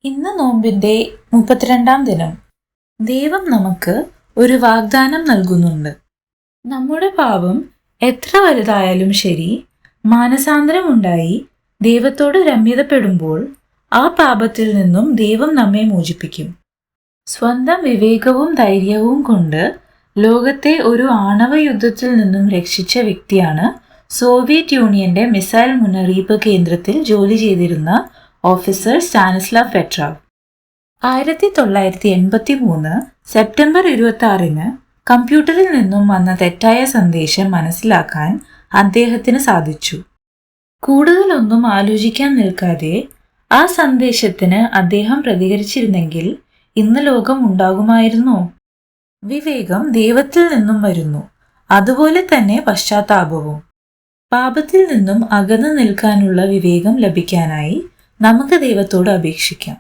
ഇന്ന് നോമ്പിന്റെ 32-ാം ദിനം. ദൈവം നമുക്ക് ഒരു വാഗ്ദാനം നൽകുന്നുണ്ട്. നമ്മുടെ പാപം എത്ര വലുതായാലും ശരി, മാനസാന്തരമുണ്ടായി ദൈവത്തോട് രമ്യതപ്പെടുമ്പോൾ ആ പാപത്തിൽ നിന്നും ദൈവം നമ്മെ മോചിപ്പിക്കും. സ്വന്തം വിവേകവും ധൈര്യവും കൊണ്ട് ലോകത്തെ ഒരു ആണവ യുദ്ധത്തിൽ നിന്നും രക്ഷിച്ച വ്യക്തിയാണ് സോവിയറ്റ് യൂണിയന്റെ മിസൈൽ മുന്നറിയിപ്പ് കേന്ദ്രത്തിൽ ജോലി ചെയ്തിരുന്ന ഓഫീസർ സ്റ്റാനിസ്ലാവ് പെട്രോവ്. 1983 സെപ്റ്റംബർ 26 കമ്പ്യൂട്ടറിൽ നിന്നും വന്ന തെറ്റായ സന്ദേശം മനസ്സിലാക്കാൻ അദ്ദേഹത്തിന് സാധിച്ചു. കൂടുതലൊന്നും ആലോചിക്കാൻ നിൽക്കാതെ ആ സന്ദേശത്തിന് അദ്ദേഹം പ്രതികരിച്ചിരുന്നെങ്കിൽ ഇന്ന് ലോകം ഉണ്ടാകുമായിരുന്നോ? വിവേകം ദൈവത്തിൽ നിന്നും വരുന്നു, അതുപോലെ തന്നെ പശ്ചാത്താപവും. പാപത്തിൽ നിന്നും അകന്നു നിൽക്കാനുള്ള വിവേകം ലഭിക്കാനായി നമുക്ക് ദൈവത്തോട് അപേക്ഷിക്കാം.